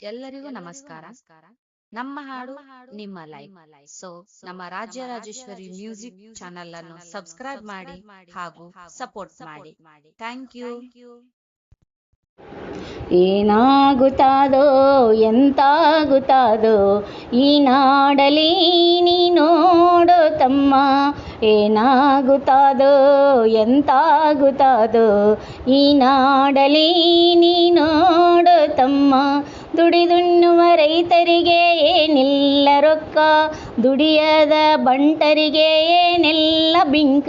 ಎಲ್ಲರಿಗೂ ನಮಸ್ಕಾರ. ನಮ್ಮ ಹಾಡು ನಿಮ್ಮ ಲೈಫ್. ಸೊ ನಮ್ಮ ರಾಜ್ಯರಾಜೇಶ್ವರಿ ಮ್ಯೂಸಿಕ್ ಚಾನೆಲ್ ಅನ್ನು ಸಬ್ಸ್ಕ್ರೈಬ್ ಮಾಡಿ ಹಾಗೂ ಸಪೋರ್ಟ್ ಮಾಡಿ. Thank you. ಏನಾಗುತ್ತಾದೋ ಎಂತಾಗುತ್ತಾದೋ ಈ ನಾಡಲಿ ನೀ ನೋಡೋ ತಮ್ಮ. ಏನಾಗುತ್ತಾದೋ ಎಂತಾಗುತ್ತಾದೋ ಈ ನಾಡಲಿ ನೀ ನೋಡೋ ತಮ್ಮ. ದುಡಿದುಣ್ಣುವ ರೈತರಿಗೆ ಏನಿಲ್ಲ ರೊಕ್ಕ, ದುಡಿಯದ ಬಂಟರಿಗೆ ಏನೆಲ್ಲ ಬಿಂಕ.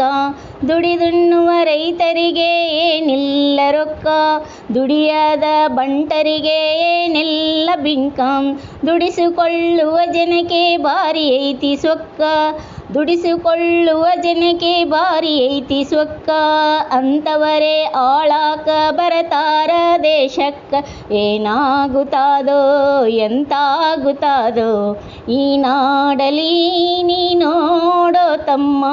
ದುಡಿದುಣ್ಣುವ ರೈತರಿಗೆ ಏನಿಲ್ಲ ರೊಕ್ಕ, ದುಡಿಯದ ಬಂಟರಿಗೆ ಏನೆಲ್ಲ ಬಿಂಕ. ದುಡಿಸಿಕೊಳ್ಳುವ ಜನಕ್ಕೆ ಭಾರಿ ಐತಿ ಸೊಕ್ಕ, ದುಡಿಸಿಕೊಳ್ಳುವ ಜನಕ್ಕೆ ಭಾರಿ ಐತಿ ಸೊಕ್ಕ. ಅಂತವರೇ ಆಳಾಕ ಬರತಾರ ದೇಶಕ್ಕ. ಏನಾಗುತ್ತಾದೋ ಎಂತಾಗುತ್ತಾದೋ ಈ ನಾಡಲಿ ನೀ ನೋಡೋ ತಮ್ಮ.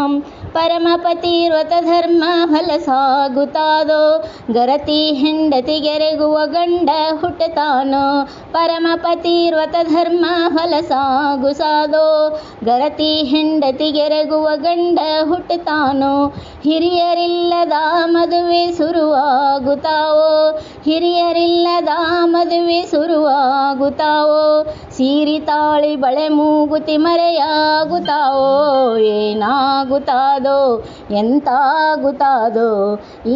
ಪರಮಪತಿ ವ್ರತ ಧರ್ಮ ಫಲ ಸಾಗುತ್ತಾದೋ, ಗರತಿ ಹೆಂಡತಿಗೆರಗುವ ಗಂಡ ಹುಟ್ಟತಾನೋ. ಪರಮಪತಿ ವ್ರತ ಧರ್ಮ ಫಲ ಸಾಗುಸಾದೋ, ಗರತಿ ಹೆಂಡತಿಗೆರಗುವ ಗಂಡ ಹುಟ್ಟತಾನೋ. ಹಿರಿಯರಿಲ್ಲದ ಮದುವೆ ಶುರುವಾಗುತ್ತಾವೋ, ಹಿರಿಯರಿಲ್ಲದ ಮದುವೆ ಶುರುವಾಗುತ್ತಾವೋ. ಸೀರಿ ತಾಳಿ ಬಳೆ ಮೂಗುತಿ ಮರೆಯಾಗುತ್ತಾವೋ. ಏನಾಗುತ್ತಾದೋ ಎಂತಾಗುತ್ತಾದೋ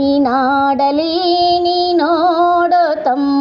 ಈ ನಾಡಲಿ ನೀ ನೋಡೋ ತಮ್ಮ.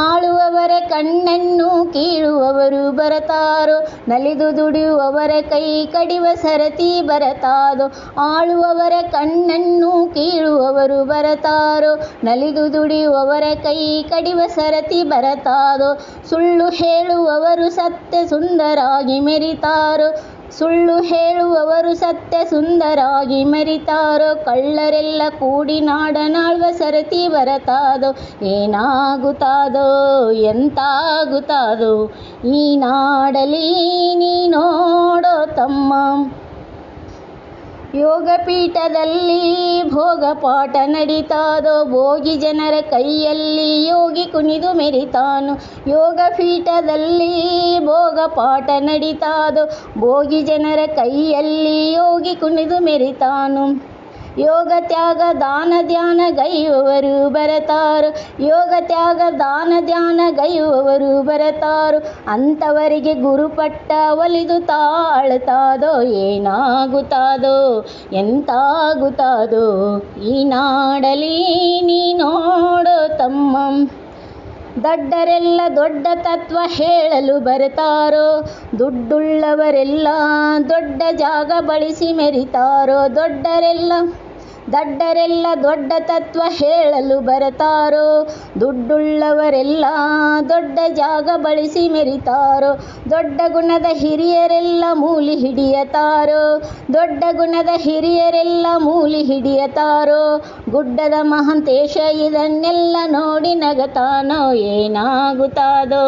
ಆಳುವವರ ಕಣ್ಣನ್ನು ಕೀಳುವವರು ಬರತಾರೋ, ನಲಿದು ದುಡಿಯುವವರ ಕೈ ಕಡಿವ ಸರತಿ ಬರತಾದೋ. ಆಳುವವರ ಕಣ್ಣನ್ನು ಕೀಳುವವರು ಬರತಾರೋ, ನಲಿದು ದುಡಿಯುವವರ ಕೈ ಕಡಿವ ಸರತಿ ಬರತಾದೋ. ಸುಳ್ಳು ಹೇಳುವವರು ಸತ್ಯ ಸುಂದರಾಗಿ ಮೆರಿತಾರೋ, ಸುಳ್ಳು ಹೇಳುವವರು ಸತ್ಯ ಸುಂದರಾಗಿ ಮೆರಿತಾರೋ. ಕಳ್ಳರೆಲ್ಲ ಕೂಡಿ ನಾಡನಾಳ್ವ ಸರತಿ ಬರತಾದೋ. ಏನಾಗುತ್ತಾದೋ ಎಂತಾಗುತ್ತಾದೋ ಈ ನಾಡಲಿ ನೀ ನೋಡೋ ತಮ್ಮ. ಯೋಗಪೀಠದಲ್ಲಿ ಭೋಗ ಪಾಠ ನಡೀತಾದೋ, ಭೋಗಿ ಜನರ ಕೈಯಲ್ಲಿ ಯೋಗಿ ಕುಣಿದು ಮೆರಿತಾನು. ಯೋಗಪೀಠದಲ್ಲಿ ಭೋಗ ಪಾಠ ನಡೀತಾದೋ, ಭೋಗಿ ಜನರ ಕೈಯಲ್ಲಿ ಯೋಗಿ ಕುಣಿದು ಮೆರಿತಾನು. ಯೋಗ ತ್ಯಾಗ ದಾನ ಧ್ಯಾನ ಗೈಯುವವರು ಬರತಾರೋ, ಯೋಗ ತ್ಯಾಗ ದಾನ ಧ್ಯಾನ ಗೈಯುವವರು ಬರತಾರೋ. ಅಂಥವರಿಗೆ ಗುರುಪಟ್ಟ ಒಲಿದು ತಾಳ್ತಾದೋ. ಏನಾಗುತ್ತಾದೋ ಎಂತಾಗುತ್ತಾದೋ ಈ ನಾಡಲಿ ನೀ ನೋಡೋ ತಮ್ಮ. ದಡ್ಡರೆಲ್ಲ ದೊಡ್ಡ ತತ್ವ ಹೇಳಲು ಬರತಾರೋ, ದುಡ್ಡುಳ್ಳವರೆಲ್ಲ ದೊಡ್ಡ ಜಾಗ ಬಳಸಿ ಮೆರಿತಾರೋ. ದಡ್ಡರೆಲ್ಲ ದೊಡ್ಡ ತತ್ವ ಹೇಳಲು ಬರತಾರೋ, ದುಡ್ಡುಳ್ಳವರೆಲ್ಲ ದೊಡ್ಡ ಜಾಗ ಬಳಸಿ ಮೆರಿತಾರೋ. ದೊಡ್ಡ ಗುಣದ ಹಿರಿಯರೆಲ್ಲ ಮೂಲಿ ಹಿಡಿಯತಾರೋ, ದೊಡ್ಡ ಗುಣದ ಹಿರಿಯರೆಲ್ಲ ಮೂಲಿ ಹಿಡಿಯತಾರೋ. ಗುಡ್ಡದ ಮಹಾಂತೇಶ ಇದನ್ನೆಲ್ಲ ನೋಡಿ ನಗತಾನೋ. ಏನಾಗುತ್ತಾದೋ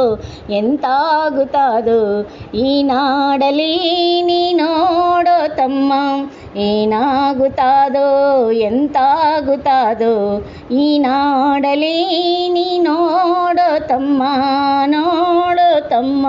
ಎಂತಾಗುತ್ತಾದೋ ಈ ನಾಡಲಿ ನೀ ನೋಡೋ ತಮ್ಮ. ಏನಾಗುತ್ತಾದೋ ಎಂತಾಗುತ್ತಾದೋ ಈ ನಾಡಲಿ ನೀ ನೋಡೋ ತಮ್ಮ, ನೋಡೋ ತಮ್ಮ.